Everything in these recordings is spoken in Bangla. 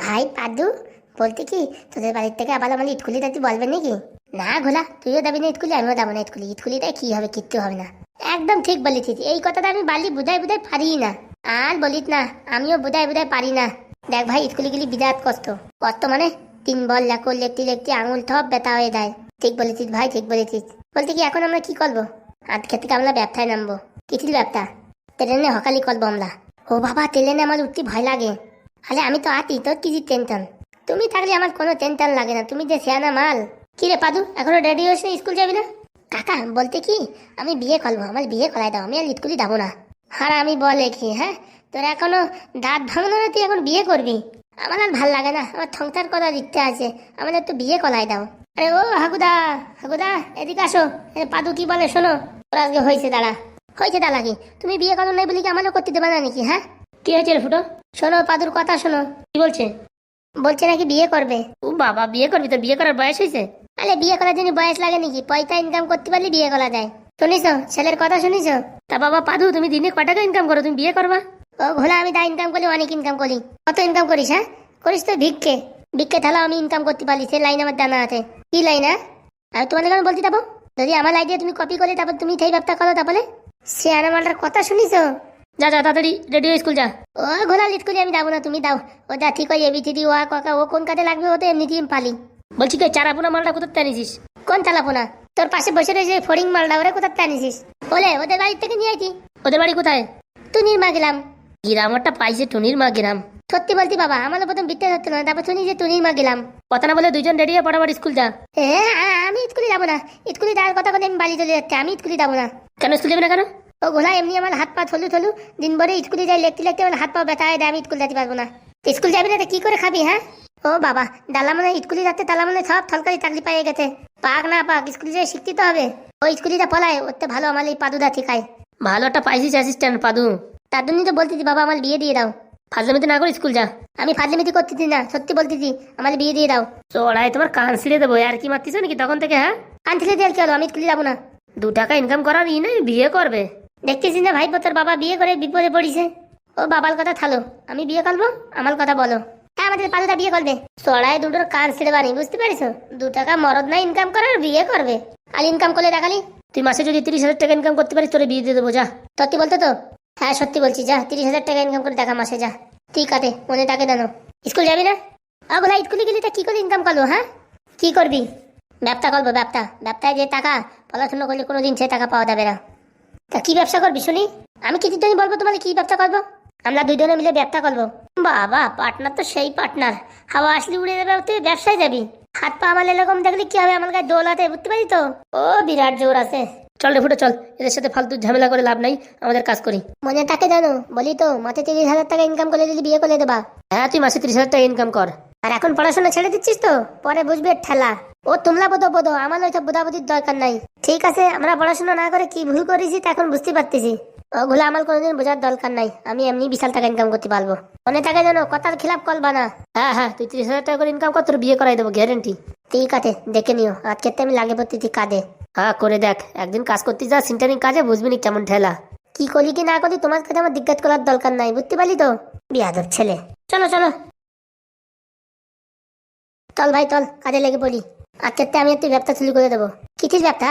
ভাই পাদু, বলতে কি তোদের বাড়ির থেকে আবার আমার ইটকুলিটা তুই বলবেন নাকি? না ঘোলা, তুইও যাবি না ইটকুলি, আমিও যাবো না ইটকুলি। ইটকুলিটাই কি হবে, কিচ্ছু হবে না। একদম ঠিক বলেছিস, এই কথাটা আমি বালি বুঝাই বুঝাই পারি না। আর বলিস না, আমিও বুঝাই বুঝাই পারি না। দেখ ভাই, ইটকুলি গেলি বিরাট কষ্ট। কষ্ট মানে 3 বল লেখো, লিখতে লিখতে আঙুল সব ব্যথা হয়ে যায়। ঠিক বলেছিস ভাই, ঠিক বলেছিস। বলতে কি এখন আমরা কি করবো? আজকে থেকে আমরা ব্যবসায় নামবো। কিসির ব্যবসা? ট্রেনে হকালি করবো আমরা। ও বাবা, ট্রেনে আমার উঠতে ভয় লাগে। আরে আমি তো আতি, তোর কি টেনশন? তুমি থাকলে আমার কোনো টেনশন লাগে না, তুমি যে সিয়ানা মাল। কি রে পাদু, এখনো রেডি হয়েছে না, স্কুল যাবি না? কাকা বলতে কি, আমি বিয়ে করবো, আমার বিয়ে করাই দাও, আমি আর স্কুলে যাবো না। আর আমি বলে কি, হ্যাঁ তোর এখনো দাঁত ভাঙলো না, তুই এখন বিয়ে করবি? আমার আর ভাল লাগে না, আমার সংসার করার ইচ্ছা আছে, আমার একটু বিয়ে করাই দাও। আরে ও হাগুদা, হাগুদা এদিকে আসো। পাদু কি বলে শোনো। ওর আজকে হয়েছে দাঁড়া, হয়েছে দাঁড়া। কি তুমি বিয়ে করো নাই বলি কি আমারও করতে দেবে না নাকি? হ্যাঁ কি হয়েছে রে ফুটো? শোনো পাদুর কথা শোনো। কি বলছে? বলছে নাকি বিয়ে করবে। ও বাবা, বিয়ে করবি? তোর বিয়ে করার বয়স হয়েছে? আরে বিয়ে করার জন্য বয়স লাগে নাকি? পয়সা ইনকাম করতে পারলে বিয়ে করা যায়। শুনিস ছেলের কথা শুনিস? তা বাবা পাদু, তুমি দিনে কয় টাকা ইনকাম করো, তুমি বিয়ে করবা? ও ঘোলা, আমি দা ইনকাম করি, অনেক ইনকাম করি। কত ইনকাম করিস? হ্যাঁ করিস তো ভিক্ষে। ভিক্ষে থালা আমি ইনকাম করতে পারি, সে লাইন আমার জানা আছে। কি লাইন? আমি তোমাদের কেন বলতে যাবো? যদি আমার আইডিয়া তুমি কপি করে তারপর তুমি সেই ব্যবসা করো, তারপরে সে আনামালটার কথা শুনিস? যা যা তাড়াতাড়ি রেডি হয়ে স্কুল যা। ও ঘোলা, স্কুলে আমি যাবো না, তুমি দাও। ও যা ঠিক হয়, এবিসিডি ওয়া কাকা ও কোন কাজে লাগবে, ও তো এমনি দিয়ে পালি। বলছি কি, চারাপোনা মালটা কোথায় টানিছিস? কোন চালাপোনা? তোর পাশে বসে রয়েছে ফড়িং মালটা, ওরা কোথায় টানিছিস? বলে ওদের বাড়ি থেকে নিয়ে আইছি। ওদের বাড়ি কোথায়? টুনির মা গেলাম। গ্রামটা পাইছে টুনির মা গ্রাম? সত্যি বলতি বাবা, আমারও প্রথম বিটতে হতো না, তারপর শুনি যে টুনির মা গেলাম। কথা না বলে দুইজন রেডি হয়ে পড়াবার স্কুল যা। আমি স্কুলে যাবো না। স্কুলে যাওয়ার কথা বলে আমি বাড়ি চলে যাচ্ছি, আমি স্কুলে যাবো না। কেন স্কুলে যাবে না কেন? ও ঘোলা, এমনি আমার হাত পা থলু থলু, দিন ভরে স্কুলে যাই লিখতে লিখতে আমার হাত পা ব্যথা হয়, আমি স্কুল যেতে পারবো না। স্কুল যাবি না তো কি করে খাবি? হ্যাঁ ও বাবা, ডালা মনে স্কুলে যাচ্ছে, তালা মনে সব সরকারি চাকরি পাইয়ে গেছে। পাক না পাক, স্কুলে যেয়ে শিখতে তো হবে। ওই স্কুলে পলায় ওতে ভালো, আমার এই পাদুদা ঠিকায়। ভালো একটা পাইছিস অ্যাসিস্ট্যান্ট পাদু। তার জন্যই তো বলতেছি বাবা, আমার বিয়ে দিয়ে দাও। ফাজলামিতি না করে স্কুল যা। আমি ফাজলামিতি করতেছি না, সত্যি বলতেছি, আমার বিয়ে দিয়ে দাও। চড়াই তোমার কান ছিঁড়ে দেবো। আর কি মারতিস নাকি তখন থেকে? হ্যাঁ কান ছিঁড়ে দিয়ে কি হলো, আমি স্কুলে যাবো না। 2 টাকা ইনকাম করার নেই, বিয়ে করবে? দেখতেছিস না ভাই, তোর বাবা বিয়ে করে বিপদে পড়িছে। ও বাবার কথা থালো, আমি বিয়ে করবো, আমার কথা বলো। হ্যাঁ আমাদের পাদুদা বিয়ে করবে। চড়াই দুটোর কান ছিঁড়ে বানি, বুঝতে পারিস? 2 টাকা মরদ না ইনকাম করার, বিয়ে করবে। আর ইনকাম করলে দেখালি, তুই মাসে যদি 30,000 টাকা ইনকাম করতে পারিস, তোরে বিয়ে দিয়ে দেবো যা। সত্যি বলতো তো? হ্যাঁ সত্যি বলছি, যা 30,000 টাকা ইনকাম করে দেখা মাসে যা। ঠিক আছে, মনে থাকে জানো। স্কুল যাবি না? বলা স্কুলে গেলি তা কি করে ইনকাম করবো? হ্যাঁ কি করবি? ব্যবসা করবো, ব্যবসা। ব্যবসায় যে টাকা, পড়াশোনা করলে কোনোদিন সে টাকা পাওয়া যাবে না। তা কি ব্যবসা করবি শুনি? আমি কিছুর জন্য বলবো তোমাকে কি ব্যবসা করবো। আমরা দুজনে মিলে ব্যবসা করবো। বাবা, পার্টনার তো সেই পার্টনার, হাওয়া আসলে উড়ে যাবে, তুই ব্যবসায় যাবি। হাত পা আমার এরকম দেখলে কি হবে, আমার গায়ে দোল আছে, বুঝতে পারি তো। ও বিরাট জোর আছে। চল রে ফুটো চল, এদের সাথে ফালতু ঝামেলা করে লাভ নাই, আমাদের কাজ করি। মনে থাকে জানো, বলি তো মাসে 30,000 টাকা ইনকাম করে দিলি বিয়ে করে দেবা। হ্যাঁ তুই মাসে 30,000 টাকা ইনকাম কর। আর এখন পড়াশোনা ছেড়ে দিচ্ছিস তো, পরে বুঝবে ঠেলা। ও তোমরা বোধো, আমার ওইসব বোধাবুধির দরকার নাই। ঠিক আছে, আমরা পড়াশোনা না করে কি ভুল করেছি তা এখন বুঝতে পারতেছি। ওগুলো আমার কোনোদিন বোঝার দরকার নাই, আমি এমনি বিশাল টাকা ইনকাম করতে পারবো। মনে থাকে জানো, কথার খিলাপ করবা না। হ্যাঁ হ্যাঁ, তুই 30,000 টাকা করে ইনকাম কর, তোর বিয়ে করাই দেবো গ্যারেন্টি। ঠিক আছে, দেখে নিও, আজকে আমি লাগে পড়তেছি কাজে। হ্যাঁ করে দেখ, একদিন কাজ করতে যা সেন্টারিং কাজে, বুঝবি নি কেমন ঠেলা। কি করি কি না করি তোমার কাছে আমার জিজ্ঞাসা করার দরকার নাই, বুঝতে পারলি তো? বিয়াদব ছেলে। চলো চলো চল ভাই চল, কাজে লেগে পড়ি। আজকে আমি একটু ব্যবসা শুরু করে দেবো। কিসের ব্যবসা?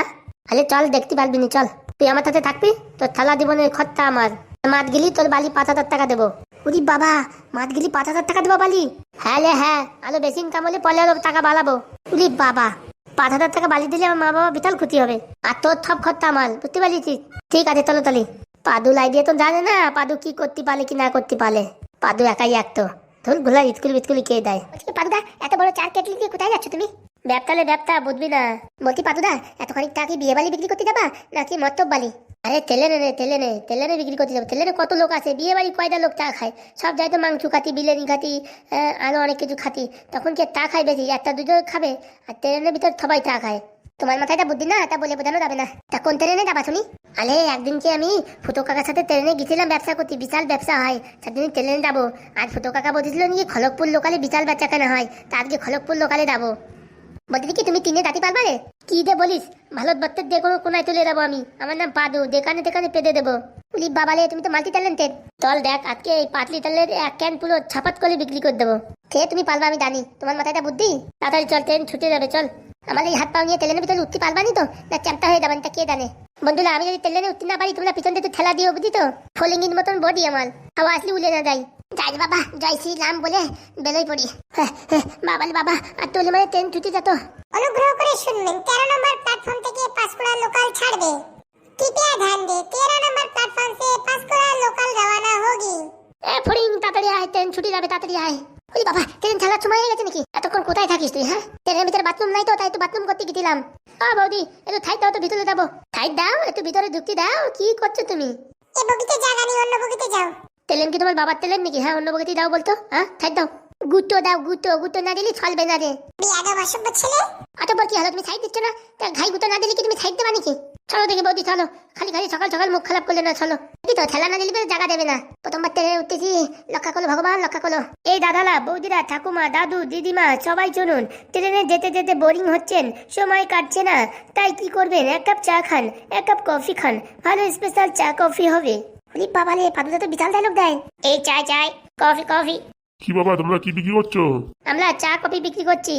আরে চল, দেখতে পারবি নি, চল। তুই আমার সাথে থাকবি, তোর থালা জীবনের খরচা আমার। মাছ গেলি তোর বালি 5,000 টাকা দেবো। উরি বাবা, মাছ গেলি 5,000 টাকা দেবো বালি? হ্যাঁ রে হ্যাঁ, আরো বেশি ইনকাম হলে পরে আরো টাকা বাড়াবো। উরি বাবা, 5,000 টাকা বালি দিলে আমার মা বাবা বিশাল ক্ষতি হবে। আর তোর সব খরচা আমার, বুঝতে পারলি? ঠিক আছে চলো তালি। পাদু লাইডিয়া তো জানে না পাদু কি করতে পারে কি না করতে পারে। পাদু একাই একতো ধুল ঘোলা, স্কুল বিস্কুল কে দেয়। পাদুদা, এত বড় 4 কেটলি দিয়ে কোথায় যাচ্ছ তুমি? ব্যবসালে ব্যবসা, বুঝবি না? বলছি পাদুদা, এতখানি টাকা কি বিয়ে বালি বিক্রি করতে যাবা নাকি মত্তব বালি? আরে তেলে নে বিক্রি করতে যাবো। তেলে কত লোক আছে, বিয়ে বাড়ি কয়টা লোক চা খায়? সব যাই তো মাংস খাতি, বিরিয়ানি খাতি, আরো অনেক কিছু খাতি। তখন কি চা খায় বেশি, একটা দুজন খাবে। আর ট্রেনের ভিতর সবাই চা খায়। তোমার মাথায় বুদ্ধি না, তা বলে বোঝানো যাবে না। তা কোন ট্রেনে যাবা তুমি? আরে একদিনকে আমি ফুটো কাকার সাথে ট্রেনে গেছিলাম ব্যবসা করতে, বিশাল ব্যবসা হয়, সেদিন ট্রেনে যাবো। আর ফুটো কাকা বলছিল নিয়ে খড়গপুর লোকালে বিশাল বেচা কেনা হয়, তা আজকে খড়গপুর লোকালে যাবো। বলতে কি তুমি 3 জাতি পারবা রে? কি দে বলিস, ভারতবর্ষের যে কোনো কোনায় তুলে দেবো আমি। আমার নাম পাদু, যেখানে পেতে দেবো। উলি বাবালে, তুমি তো মাল্টি ট্যালেন্টেড। চল দেখ, আজকে এই পাতলি তেলের এক ক্যান পুরো ছাপাত করে বিক্রি করে দেবো। খেয়ে তুমি পারবা, আমি জানি তোমার মাথায় এটা বুদ্ধি। তাড়াতাড়ি চল, ট্রেন ছুটে যাবে, চল। আমার এই হাত পা নিয়ে তেলের ভিতরে উঠতে পারবানি তো, না চ্যাপটা হয়ে যাবেন, তা কে জানে। বন্ধুরা, আমি যদি তেলেনে উঠতে না পারি, তোমরা পিছন দিয়ে ঠেলা দিও, বুঝি তো। ফলিঙ্গির মতন বডি আমার, হাওয়া আসলে উলে না যাই। যাই বাবা, জয় শ্রীরাম বলে বেরোই পড়ি। বাবালে বাবা, আর তোলে মানে ট্রেন ছুটে যেত। অনুগ্রহ করে শুনবেন, 13 নম্বর প্ল্যাটফর্ম থেকে পাঁশকুড়া লোকাল ছাড়বে। कृपया ध्यान दें, 13 नंबर प्लेटफॉर्म से पांशकुड़ा लोकल रवाना होगी। ফড়িং, তাড়াতাড়ি আয়, ট্রেন ছুটে যাবে, তাড়াতাড়ি আয়। ওই বাবা, ট্রেন ছাড়ার সময় হয়ে গেছে নাকি? এতক্ষণ কোথায় থাকিস তুই? হ্যাঁ, ট্রেনের ভিতরে বাথরুম নাই তো, তাই তো বাথরুম করতে গেছিলাম। বৌদি, একটু থাইট দাও তো, ভিতরে যাবো। থাইট দাও, একটু ভিতরে ঢুকতে দাও। কি করছো তুমি? এই বগিতে জায়গা নেই, অন্য বগিতে যাও। তেলেন কি তোমার বাবার তেলেন নাকি? হ্যাঁ, অন্য বগিতে দাও বলতো। হ্যাঁ, থাইট দাও। গুটো দাও, গুটো। গুটো না দিলে চলবে না রে। বিয়াদব অসভ্য ছেলে। অতঃপর কি হলো? তুমি সাইড দিচ্ছ না? তা ঘাই গুটো না দিলে কি তুমি সাইড দেবা নাকি? চলো দেখি বৌদি, চলো। খালি খালি সকাল সকাল মুখ খারাপ করলে না, চলো। কি তো ঠেলা না দিলে জায়গা দেবে না। প্রথমবার ট্রেনে উঠতেছি, রক্ষা করো ভগবান, রক্ষা করো। এই দাদালা, বৌদিরা, ঠাকুমা, দাদু, দিদিমা, সবাই চলুন। ট্রেনে যেতে যেতে বোরিং হচ্ছেন, সময় কাটছে না, তাই কি করবেন? এক কাপ চা খান, এক কাপ কফি খান, ভালো স্পেশাল চা কফি হবে। বাবালে, পাদুদা তো বিশাল ডায়লগ দেয়। এই চাই চাই, কফি কফি। কি বাবা, তোমরা কি বিক্রি করছো? আমরা চা কফি বিক্রি করছি।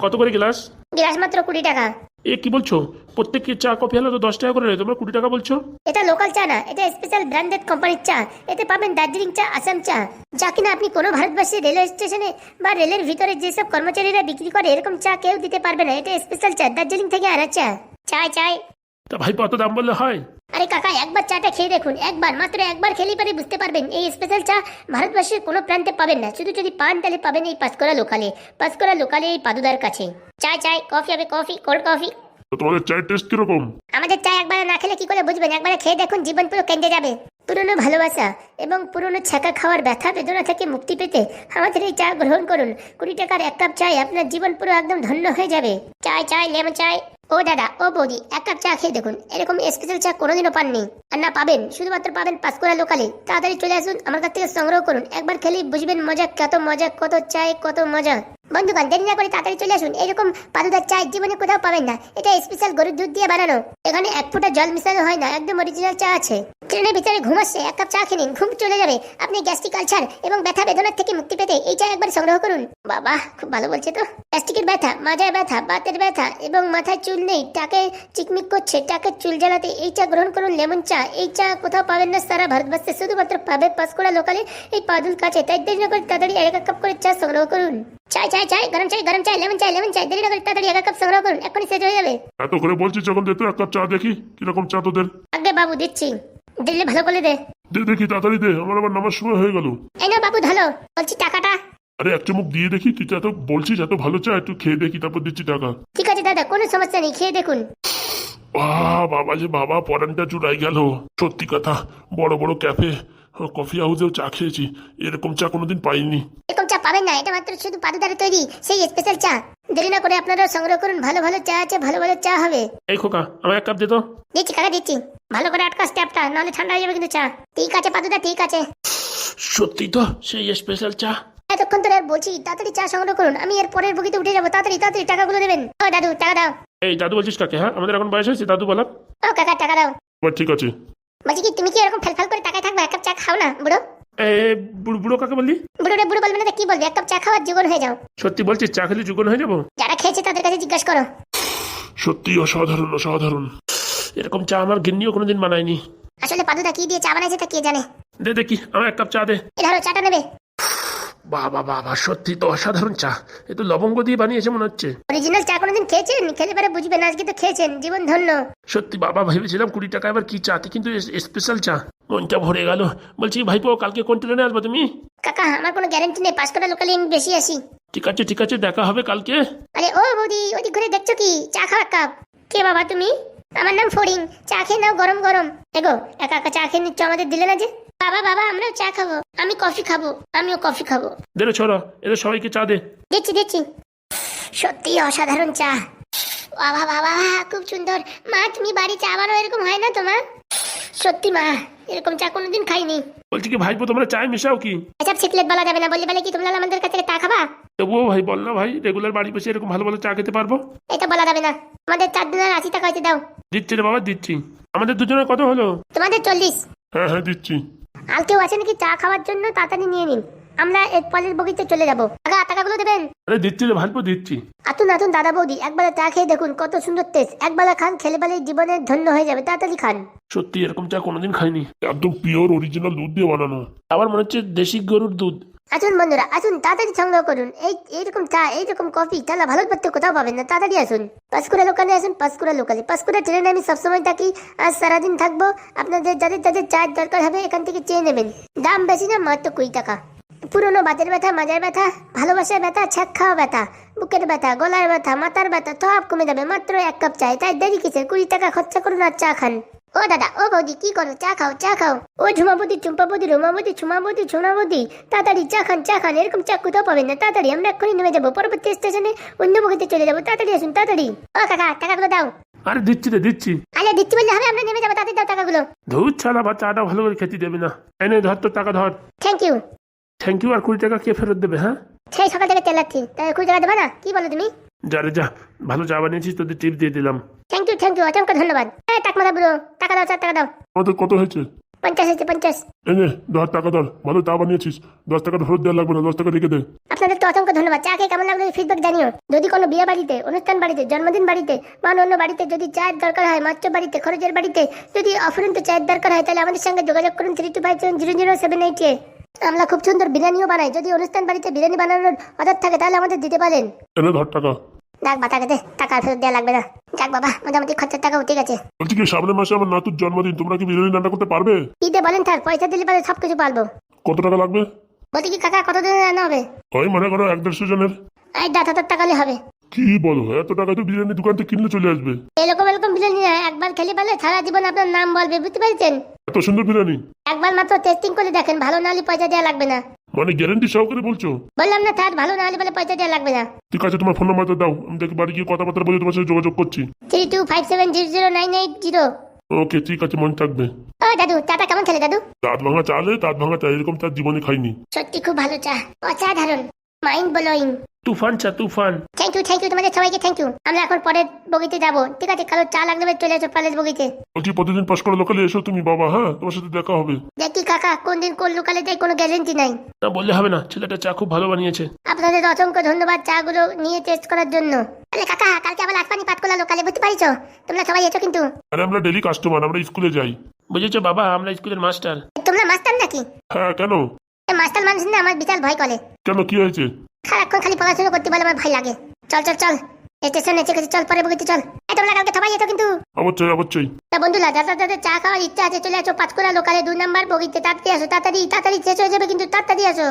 কত করে গ্লাস? গ্লাস মাত্র 20 টাকা। এ কি বলছো? প্রত্যেককে চা কফি হলো তো 10 টাকা করে, তোমরা 20 টাকা বলছো? এটা লোকাল চা না, এটা স্পেশাল ব্র্যান্ডেড কোম্পানির চা। এতে পাবেন দার্জিলিং চা, আসাম চা, যা কিনা আপনি কোনো ভারতবর্ষের রেলওয়ে স্টেশনে বা রেলের ভিতরে যেসব কর্মচারীরা বিক্রি করে, এরকম চা কেউ দিতে পারবে না। এটা স্পেশাল চা, দার্জিলিং থেকে আনা চা। চাই চাই। তা ভাই, কত দাম বললে হয়? আরে কাকা, একবার চাটা খেয়ে দেখুন, একবার, মাত্র একবার খেলেই পরে বুঝতে পারবেন। এই স্পেশাল চা ভারতবর্ষের কোনো প্রান্তে পাবেন না। শুধু যদি পান তাহলে পাবেন এই পাঁশকুড়া লোকালে। পাঁশকুড়া লোকালে এই পাদুদার কাছে। চাই চাই, কফি হবে, কফি, কোল্ড কফি। তো তোমাদের চায়ের টেস্ট কিরকম? আমাদের চা একবার না খেলে কি করে বুঝবেন? একবার খেয়ে দেখুন, জীবন পুরো কেঁদে যাবে। পুরনো ভালোবাসা এবং পুরনো ছাকা খাওয়ার ব্যথা বেদনা থেকে মুক্তি পেতে আমাদের এই চা গ্রহণ করুন। 20 টাকার এক কাপ চাই, আপনার জীবন পুরো একদম ধন্য হয়ে যাবে। চাই চাই, লেমন চাই। ও দাদা, ও বৌদি, এক কাপ চা খেয়ে দেখুন। এরকম স্পেশাল চা কোনোদিনও পাননি, আর না পাবেন। শুধুমাত্র পাবেন পাঁশকুড়া লোকালে। তাড়াতাড়ি চলে আসুন, আমার কাছ থেকে সংগ্রহ করুন। একবার খেলেই বুঝবেন মজা, কত মজা, কত চাই, কত মজা। বন্ধুগণ, দেরি না করে তাড়াতাড়ি চলে আসুন। এরকম পাদুদার চা জীবনে কোথাও পাবেন না। এটা স্পেশাল গরুর দুধ দিয়ে বানানো। এখানে এক ফোঁটা জল মিশানো হয় না, একদম অরিজিনাল চা আছে। ট্রেনের ভিতরে ঘুম আসছে, এক কাপ চা খেয়ে নিন, ঘুম চলে যাবে। আপনি গ্যাস্ট্রিক আলসার এবং ব্যথা বেদনার থেকে মুক্তি পেতে এই চা একবার সংগ্রহ করুন। বাবা, খুব ভালো বলছে তো। গ্যাস্ট্রিকের ব্যথা, মাজায় ব্যথা, বাতের ব্যথা এবং মাথায় চুল নেই, টাকে চিকমিক করছে, টাকে চুল জ্বালাতে এই চা গ্রহণ করুন, লেমন চা। এই চা কোথাও পাবেন না সারা ভারতবর্ষে, শুধুমাত্র পাবে পাঁশকুড়া লোকালে এই পাদুল কাছে। তাই দেরি না করে তাড়াতাড়ি এক কাপ করে চা সংগ্রহ করুন। চাই চাই চাই, গরম চাই, গরম চাই, লেমন চাই, লেমন চাই। দেরি না করে তাড়াতাড়ি এক কাপ সংগ্রহ করুন, এখনই শেষ হয়ে যাবে। এত করে বলছি যখন, দে তো এক কাপ চা দেখি কিরকম চা তোদের। আগে বাবু, দিচ্ছি, দিলে ভালো করে দে। দে দেখি, তাড়াতাড়ি দে, আমার আবার নামার সময় হয়ে গেল। এই না বাবু, ধরো, বলছি টাকাটা। আরে এক চুমুক দিয়ে দেখি, তুই এত বলছিস, এত ভালো চা, একটু খেয়ে দেখি, তারপর দিচ্ছি টাকা। ঠিক আছে দাদা, কোনো সমস্যা নেই, খেয়ে দেখুন। বাবা যে বাবা, পরানটা চুড়াই গেল। সত্যি কথা, বড় বড় ক্যাফে, কফি হাউসেও চা খেয়েছি, এরকম চা কোনোদিন পাইনি। এরকম চা পাবেন না, এটা মাত্র শুধু পাদুদারে তৈরি সেই স্পেশাল চা। দেরি না করে আপনারা সংগ্রহ করুন, ভালো ভালো চা আছে, ভালো ভালো চা হবে। এই খোকা, আমার এক কাপ দে তো। দিচ্ছি কাকা, দিচ্ছি। ভালো করে আটকা স্ট্যাপটা, নাহলে ঠান্ডা হয়ে যাবে কিন্তু চা। ঠিক আছে পাদুদা, ঠিক আছে। সত্যি তো সেই স্পেশাল চা। এতক্ষণ ধরে আর বলছি, তাড়াতাড়ি চা সংগ্রহ করুন, আমি এর পরের বগিতে উঠে যাবো। তাড়াতাড়ি তাড়াতাড়ি টাকাগুলো দেবেন। ও দাদু, টাকা দাও। এই দাদু বলছিস কাকে? হ্যাঁ, আমাদের এখন বয়স হয়েছে, দাদু বলা। ও কাকা, টাকা দাও। ঠিক আছে। বলছি কি, তুমি কি এরকম ফেলফাল করে টাকায় থাকবে? এক কাপ চা খাও না বুড়ো। বুড়ো বুড়ো কাকে বললি? বুড়ো রে বুড়ো বলবে না তো কি বলবে? এক কাপ চা খাওয়ার যুগল হয়ে যাও। সত্যি বলছিস, চা খেলে যুগল হয়ে যাবো? যারা খেয়েছে তাদের কাছে জিজ্ঞাসা করো। সত্যি অসাধারণ, অসাধারণ। এরকম চা আমার গিন্নিও কোনোদিন বানায়নি। আসলে পাদুদা কি দিয়ে চা বানাইছে তা কে জানে। দে দেখি, আমার এক কাপ চা দে। এ ধরো, চাটা নেবে? বাবা বাবা, সত্যি তো অসাধারণ চা। এ তো লবঙ্গ দিয়ে বানিয়েছে মনে হচ্ছে। অরিজিনাল চা কোনোদিন খেয়েছেন? খেলে পরে বুঝবেন, আজকে তো খেয়েছেন, জীবন ধন্য। সত্যি বাবা, ভেবেছিলাম 20 টাকা এবার কি চা, কিন্তু স্পেশাল চা, মনটা ভরে গেল। বলছি ভাইপো, কালকে কোন ট্রেনে আসবো তুমি? কাকা, আমার কোনো গ্যারান্টি নেই, পাঁশকুড়া লোকালে আমি বেশি আসি। ঠিক আছে ঠিক আছে, দেখা হবে কালকে। আরে ও বৌদি, ওদিক ঘুরে দেখছো কি? চা খাওয়া কাপ। কে বাবা তুমি? আমার নাম ফড়িং। চা খেয়ে নাও, গরম গরম। এগো, একা একা চা খেয়ে নিচ্ছ, আমাদের দিলে না যে। বাবা বাবা, আমরাও চা খাবো। আমি কফি খাবো। আমিও কফি খাবো। দে রে ছোড়া, এদের সবাইকে চা দে। দিচ্ছি দিচ্ছি। সত্যি অসাধারণ চা। বাবা বাবা, খুব সুন্দর। মা, তুমি বাড়ি চা বানাও, এরকম হয় না তোমার? সত্যি মা, এরকম চা কোনোদিন খাইনি। বলছি কি ভাইপো, তোমরা চায় মিশাও কি? এসব সিক্রেট বলা যাবে না, বললে বলে কি তোমরা আমাদের কাছে চা খাবা? তবুও ভাই বল না ভাই, রেগুলার বাড়ি বসে এরকম ভালো ভালো চা খেতে পারবো? এটা বলা যাবে না। আমাদের 4 দিনের 80 টাকা হইতে দাও। দিচ্ছি রে বাবা, দিচ্ছি। আমাদের দুজনের কত হলো? তোমাদের 40। হ্যাঁ হ্যাঁ দিচ্ছি। আর কেউ আছে নাকি চা খাওয়ার জন্য? তাড়াতাড়ি নিয়ে নিন, আমরা এর পরের বগিতে চলে যাবো। টাকা টাকাগুলো দেবেন। আরে দিচ্ছি রে ভাইপো দিচ্ছি। আতুন আতুন দাদা বৌদি, একবেলা চা খেয়ে দেখুন কত সুন্দর টেস্ট। একবেলা খান, খেলে বেলে জীবনের ধন্য হয়ে যাবে। তাড়াতাড়ি খান। সত্যি এরকম চা কোনোদিন খাইনি, একদম পিওর অরিজিনাল দুধ দিয়ে বানানো। আবার মনে হচ্ছে দেশি গরুর দুধ। আসুন বন্ধুরা আসুন, তাড়াতাড়ি সংগ্রহ করুন। এইরকম চা, এইরকম কফি তাহলে ভালো করতে কোথাও পাবেন না। তাড়াতাড়ি আসুন, পাঁশকুড়া লোকালে আসুন। পাঁশকুড়া লোকালে, পাঁশকুড়া ট্রেনে আমি সবসময় থাকি, আজ সারাদিন থাকবো। আপনাদের যাদের যাদের চায়ের দরকার হবে এখান থেকে চেয়ে নেবেন। দাম বেশি না, মাত্র 20 টাকা। পুরোনো বাতের ব্যথা, মাজার ব্যথা, ভালোবাসার ব্যথা, ছ্যাক খাওয়া ব্যথা, বুকের ব্যথা, গলার ব্যথা, মাথার ব্যথা সব কমে যাবে মাত্র 1 কাপ চায়। তাই দেরি কিসের? 20 টাকা খরচা করুন আর চা খান। ও দাদা, ও বৌদি, কি করো? চা খাও, চা খাও। ও ঝুমা বৌদি, চুম্পা বৌদি, রুমা বৌদি, ছুমা বৌদি, ছোনা বৌদি, তাড়াতাড়ি চা খান, চা খান। এরকম চা কোথাও পাবেন না। তাড়াতাড়ি, আমরা এক্ষুনি নেমে যাবো, পরবর্তী স্টেশনে অন্য বগিতে চলে যাবো। তাড়াতাড়ি আসুন, তাড়াতাড়ি। ও কাকা, টাকাগুলো দাও। আরে দিচ্ছি রে দিচ্ছি। আরে দিচ্ছি বললে হবে? আমরা নেমে যাবো, তাড়াতাড়ি দাও টাকাগুলো। ধুর ছাড়া বা চাটা ভালো করে খেতে দেবে না। এনে ধর তোর টাকা ধর। Thank you. Thank you. আর 20 টাকা কে ফেরত দেবে? হ্যাঁ সেই সকাল থেকে তেলাচ্ছি, তাই 20 টাকা দেবে না? কি বলো তুমি? যা রে যা, ভালো চা বানিয়েছিস, তোদের টিপ দিয়ে দিলাম। থ্যাংক ইউ, অসংখ্য ধন্যবাদ। এই টাকমাথা বুড়ো, টাকা দাও, 4 টাকা দাও। আমাদের কত হয়েছে? 50 হয়েছে, 50। এনে ধর টাকা ধর, ভালো চা বানিয়েছিস। 10 টাকা ফেরত দেওয়া লাগবে না, 10 টাকা রেখে দে। আপনাদের তো অসংখ্য ধন্যবাদ। চা খেয়ে কেমন লাগলো ফিডব্যাক জানিও। যদি কোনো বিয়ে বাড়িতে, অনুষ্ঠান বাড়িতে, জন্মদিন বাড়িতে বা অন্য বাড়িতে যদি চায়ের দরকার হয়, মাত্র বাড়িতে, খরচের বাড়িতে যদি অফুরন্ত চায়ের দরকার হয়, তাহলে আমাদের সঙ্গে যোগাযোগ করুন 3257000788। আমরা খুব সুন্দর বিরিয়ানিও বানাই। যদি অনুষ্ঠান বাড়িতে বিরিয়ানি বানানোর অর্ডার থাকে তাহলে আমাদের দিতে পারেন। এনে ধর টাকা। দেখ বা, টাকা দে, টাকা ফেরত দেওয়া লাগবে না। যাক বাবা, মোটামুটি খরচার টাকা উঠে গেছে। বলছি কি, সামনের মাসে আমার নাতুর জন্মদিন, তোমরা কি বিরিয়ানি রান্না করতে পারবে? দিতে বলেন স্যার, পয়সা দিলে পারে সবকিছু পারবো। কত টাকা লাগবে? বলছি কি কাকা, কত দিনে রান্না হবে? ওই মনে করো 1-150 জনের। এই 10,000 টাকা হলে হবে। কি বলো, এত টাকা তো বিরিয়ানি দোকান থেকে কিনলে চলে আসবে। এরকম বিরিয়ানি না, একবার খেলে পেলে সারা জীবন আপনার নাম বলবে, বুঝতে পেরেছেন? এত সুন্দর বিরিয়ানি। একবার মাত্র টেস্টিং করে দেখেন, ভালো না হলে পয়সা দেওয়া লাগবে না। মানে গ্যারান্টি সহকারে বলছো? বললাম না স্যার, ভালো না হলে বলে পয়সা দেওয়া লাগবে না। ঠিক আছে, তোমার ফোন নাম্বারটা দাও, আমি দেখি বাড়ি গিয়ে কথাবার্তা বলে তোমার সাথে যোগাযোগ করছি। 3257000980। ওকে ঠিক আছে, মনে থাকবে। ও দাদু, চাটা কেমন খেলে দাদু? দাঁত ভাঙা চালে দাঁত ভাঙা চা, এরকম চা জীবনে খাইনি। সত্যি খুব ভালো চা, অসাধারণ, মাইন্ড ব্লোয়িং। তুফান চা, তুফান। থ্যাংক ইউ তোমাদের সবাইকে থ্যাংক ইউ। আমরা এখন পরের বগিতে যাবো, ঠিক আছে? কারো চা লাগলে চলে আসো পরের বগিতে। বলছি প্রতিদিন পাঁশকুড়া লোকালে এসো তুমি বাবা, হ্যাঁ তোমার সাথে দেখা হবে। দেখি কাকা, কোন দিন কোন লোকালে যাই কোনো গ্যারেন্টি নাই। না বললে হবে না, ছেলেটা চা খুব ভালো বানিয়েছে। আপনাদের অসংখ্য ধন্যবাদ চাগুলো নিয়ে টেস্ট করার জন্য। আরে কাকা, কালকে আবার আসবানি পাতকোলা লোকালে, বুঝতে পারিছো? তোমরা সবাই এসো কিন্তু। আরে আমরা ডেলি কাস্টমার, আমরা স্কুলে যাই। বুঝেছো বাবা, আমরা স্কুলের মাস্টার। তোমরা মাস্টার নাকি? হ্যাঁ কেন? মাস্টার মানুষ না, আমার বিশাল ভয় করে। কেন কি হয়েছে? সারাক্ষণ খালি পড়াশোনা করতে বলে আমার ভয় লাগে। চল চল চল, স্টেশন এসে গেছে, চল পরে বগিতে চল। তোমরা কালকে সবাই এসো কিন্তু। অবশ্যই অবশ্যই। তা বন্ধুরা, যাদের চা খাওয়ার ইচ্ছা আছে চলে আসো পাঁচকুড়া লোকালে 2 নম্বর বগিতে। তাড়াতাড়ি আসো, তাড়াতাড়ি শেষ হয়ে যাবে কিন্তু, তাড়াতাড়ি আসো।